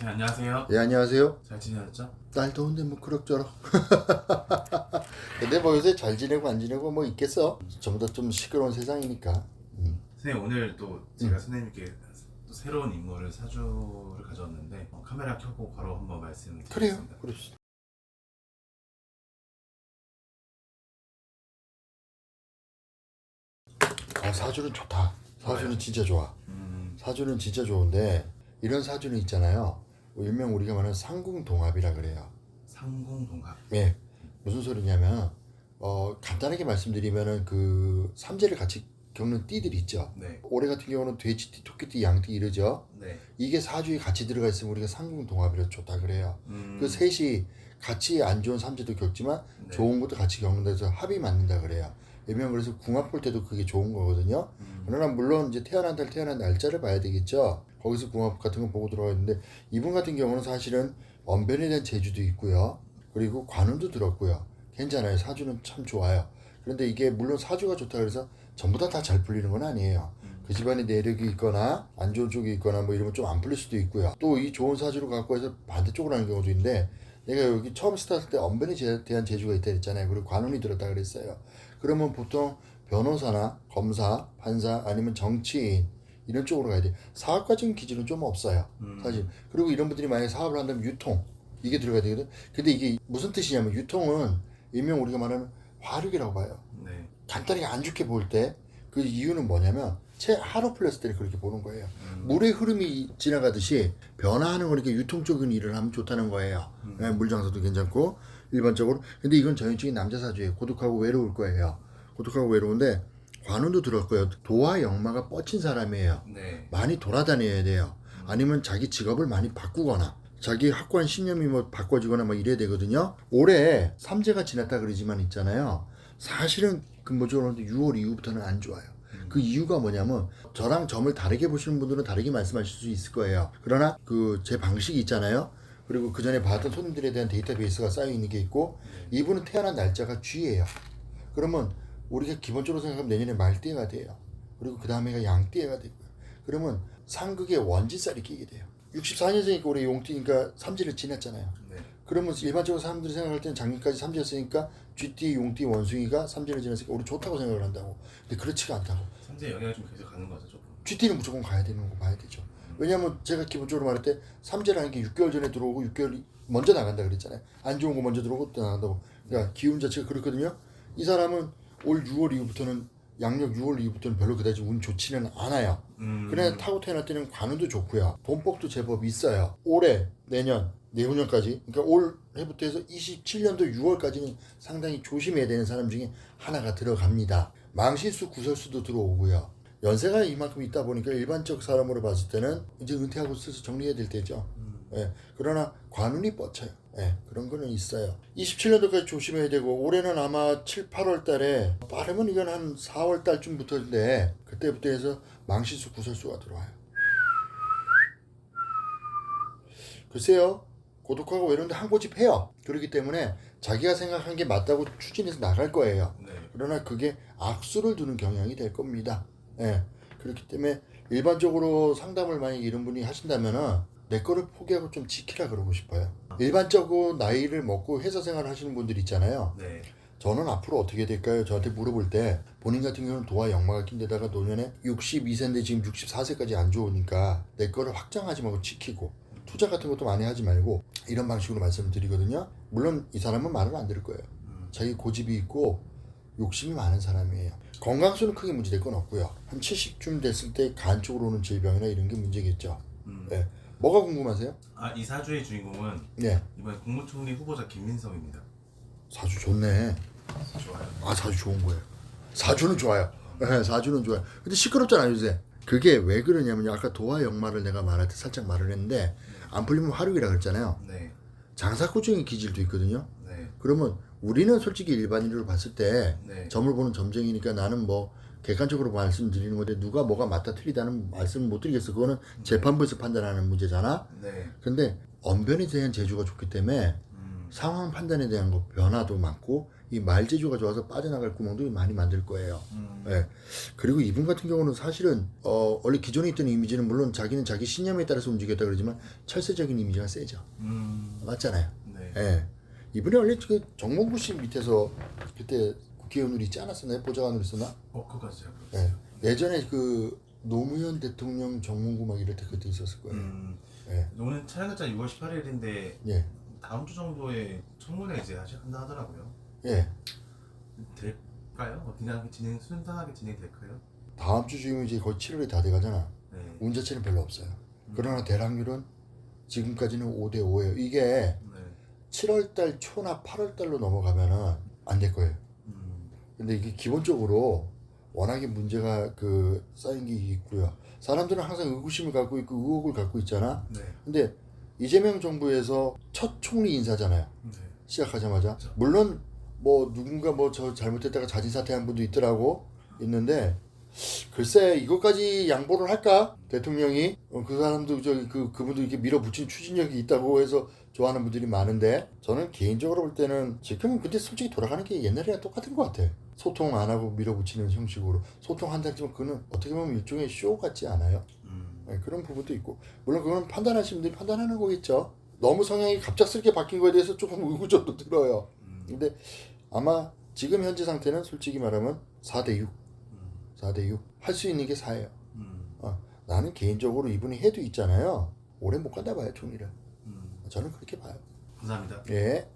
네, 안녕하세요. 예, 안녕하세요. 잘 지내셨죠? 날 더운데 뭐 그럭저럭. 근데 뭐 요새 잘 지내고 안 지내고 뭐 있겠어. 전부 다 좀 시끄러운 세상이니까. 선생님, 오늘 또 제가 선생님께 또 새로운 인물을 사주를 가져왔는데 카메라 켜고 바로 한번 그래요. 말씀드리겠습니다. 그럽시다. 사주는 좋다. 사주는 좋아요. 진짜 좋아. 사주는 진짜 좋은데 이런 사주는 있잖아요. 일명 우리가 말하는 상궁동합이라 그래요. 상공동합. 예. 무슨 소리냐면 간단하게 말씀드리면은 그 삼재를 같이 겪는 띠들이 있죠. 네. 올해 같은 경우는 돼지띠, 토끼띠, 양띠 이러죠. 네. 이게 사주에 같이 들어가 있으면 우리가 상궁동합이라 좋다 그래요. 음. 그 셋이 같이 안 좋은 삼재도 겪지만 네. 좋은 것도 같이 겪는다 해서 합이 맞는다 그래요. 일명 그래서 궁합 볼 때도 그게 좋은 거거든요. 그러나 물론 이제 태어난 달 태어난 날짜를 봐야 되겠죠. 거기서 궁합 같은 거 보고 들어가 있는데 이분 같은 경우는 사실은 언변에 대한 재주도 있고요. 그리고 관운도 들었고요. 괜찮아요. 사주는 참 좋아요. 그런데 이게 물론 사주가 좋다 그래서 전부 다 잘 풀리는 건 아니에요. 그 집안에 내력이 있거나 안 좋은 쪽이 있거나 뭐 이러면 좀 안 풀릴 수도 있고요. 또 이 좋은 사주를 갖고 해서 반대쪽으로 하는 경우도 있는데 내가 여기 처음 스타트 때 언변에 대한 재주가 있다 그랬잖아요. 그리고 관운이 들었다 그랬어요. 그러면 보통 변호사나 검사, 판사 아니면 정치인 이런 쪽으로 가야 돼요. 사업가적인 기질은 좀 없어요. 사실. 그리고 이런 분들이 만약에 사업을 한다면 유통 이게 들어가야 되거든. 근데 이게 무슨 뜻이냐면 유통은 일명 우리가 말하는 화력이라고 봐요. 네. 간단하게 안 좋게 볼 때 그 이유는 뭐냐면 하루 풀렸을 때 그렇게 보는 거예요. 물의 흐름이 지나가듯이 변화하는 거니까 유통적인 일을 하면 좋다는 거예요. 네, 물 장사도 괜찮고 일반적으로. 근데 이건 전형적인 남자 사주예요. 고독하고 외로울 거예요. 고독하고 외로운데 관운도 들었고요. 도와 역마가 뻗친 사람이에요. 네. 많이 돌아다녀야 돼요. 아니면 자기 직업을 많이 바꾸거나 자기 확고한 신념이 뭐 바꿔지거나 뭐 이래야 되거든요. 올해 삼재가 지났다 그러지만 있잖아요. 사실은 근본적으로 6월 이후부터는 안 좋아요. 그 이유가 뭐냐면 저랑 점을 다르게 보시는 분들은 다르게 말씀하실 수 있을 거예요. 그러나 그 제 방식이 있잖아요. 그리고 그 전에 봤던 손님들에 대한 데이터베이스가 쌓여 있는 게 있고 이분은 태어난 날짜가 쥐예요. 그러면 우리가 기본적으로 생각하면 내년에 말띠해가 돼요. 그리고 그 다음에가 양띠해가 되고요. 그러면 상극에 원진살이 끼게 돼요. 64년생이니까 올해 용띠니까 삼지를 지났잖아요. 네. 그러면 일반적으로 사람들이 생각할 때는 작년까지 삼지였으니까 쥐띠, 용띠, 원숭이가 삼지를 지났으니까 우리 좋다고 생각을 한다고. 근데 그렇지가 않다고. 삼재 영향이 좀 계속 가는 거죠, 조금. 쥐띠는 무조건 가야 되는 거 봐야 되죠. 왜냐하면 제가 기본적으로 말할 때 삼재라는 게 6개월 전에 들어오고 6개월이 먼저 나간다 그랬잖아요. 안 좋은 거 먼저 들어오고 또 나간다고. 그러니까 기운 자체가 그렇거든요. 이 사람은 올 6월 이후부터는 양력 6월 이후부터는 별로 그다지 운 좋지는 않아요. 그래 타고 태어날 때는 관운도 좋고요. 돈복도 제법 있어요. 올해, 내년, 내후년까지 그러니까 올해부터 해서 27년도 6월까지는 상당히 조심해야 되는 사람 중에 하나가 들어갑니다. 망신수 구설수도 들어오고요. 연세가 이만큼 있다 보니까 일반적 사람으로 봤을 때는 이제 은퇴하고 슬슬 정리해야 될 때죠. 예. 그러나 관운이 뻗쳐요. 예, 그런 거는 있어요. 27년도까지 조심해야 되고 올해는 아마 7, 8월 달에 빠르면 이건 한 4월 달쯤부터인데 그때부터 해서 망신수 구설수가 들어와요. 글쎄요. 고독하고 외로운데 한 고집 해요. 그렇기 때문에 자기가 생각한 게 맞다고 추진해서 나갈 거예요. 네. 그러나 그게 악수를 두는 경향이 될 겁니다. 예. 그렇기 때문에 일반적으로 상담을 만약 이런 분이 하신다면은 내 거를 포기하고 좀 지키라 그러고 싶어요. 일반적으로 나이를 먹고 회사 생활을 하시는 분들 있잖아요. 네. 저는 앞으로 어떻게 될까요? 저한테 물어볼 때 본인 같은 경우는 도와 역마가 낀 데다가 노년에 62세인데 지금 64세까지 안 좋으니까 내 거를 확장하지 말고 지키고 투자 같은 것도 많이 하지 말고 이런 방식으로 말씀을 드리거든요. 물론 이 사람은 말을 안 들을 거예요. 자기 고집이 있고 욕심이 많은 사람이에요. 건강수는 크게 문제될 건 없고요. 한 70쯤 됐을 때 간 쪽으로 오는 질병이나 이런 게 문제겠죠. 네. 뭐가 궁금하세요? 이 사주의 주인공은 네. 이번에 국무총리 후보자 김민석입니다. 사주 좋네. 좋아요. 사주 좋은 거예요. 사주는 좋아요. 네, 사주는 좋아요. 근데 시끄럽잖아요, 요새. 그게 왜 그러냐면 아까 도화 역마를 내가 말할 때 살짝 말을 했는데 안 풀리면 화력이라 그랬잖아요. 네. 장사코증의 기질도 있거든요. 네. 그러면 우리는 솔직히 일반인으로 봤을 때 네. 점을 보는 점쟁이니까 나는 뭐 객관적으로 말씀드리는 건데 누가 뭐가 맞다 틀리다는 말씀을 못 드리겠어. 그거는 재판부에서 판단하는 문제잖아. 네. 근데 언변에 대한 재주가 좋기 때문에 상황 판단에 대한 거 변화도 많고 이 말재주가 좋아서 빠져나갈 구멍도 많이 만들 거예요. 예. 그리고 이분 같은 경우는 사실은 원래 기존에 있던 이미지는 물론 자기는 자기 신념에 따라서 움직였다 그러지만 철새적인 이미지가 세죠. 맞잖아요. 네. 예. 이분이 원래 그 정몽구 씨 밑에서 그때 국회의원으로 있지 않았었나요? 보좌관으로 있었나? 그거까지 제가 예. 예전에 그 노무현 대통령 정몽구 막 이럴 때 그때 있었을 거예요. 예. 오늘 촬영 날짜 6월 18일인데 예. 다음 주 정도에 청문회 이제 한다 하더라고요. 예. 될까요? 그냥 순탄하게 진행될까요? 다음 주 중이면 이제 거의 7월이 다 돼가잖아. 네. 운 자체는 별로 없어요. 그러나 대락률은 지금까지는 5대 5예요. 이게 네. 7월달 초나 8월달로 넘어가면은 안 될 거예요. 근데 이게 기본적으로 워낙에 문제가 그 쌓인 게 있고요. 사람들은 항상 의구심을 갖고 있고 의혹을 갖고 있잖아. 네. 근데 이재명 정부에서 첫 총리 인사잖아요. 네. 시작하자마자. 그렇죠. 물론 뭐 누군가 뭐 저 잘못했다가 자진 사퇴한 분도 있는데 글쎄 이것까지 양보를 할까 대통령이 그 사람도 그분도 이렇게 밀어붙인 추진력이 있다고 해서 좋아하는 분들이 많은데 저는 개인적으로 볼 때는 지금 근데 솔직히 돌아가는 게 옛날이랑 똑같은 것 같아. 소통 안 하고 밀어붙이는 형식으로 소통한다 했지만 그거는 어떻게 보면 일종의 쇼 같지 않아요? 네, 그런 부분도 있고 물론 그건 판단하시는 분들이 판단하는 거겠죠. 너무 성향이 갑작스럽게 바뀐 거에 대해서 조금 의구심도 들어요. 근데 아마 지금 현재 상태는 솔직히 말하면 4대 6 4대 6 할 수 있는 게 4예요. 나는 개인적으로 이분이 해도 있잖아요. 오래 못 간다 봐요 총리를. 저는 그렇게 봐요. 감사합니다. 예.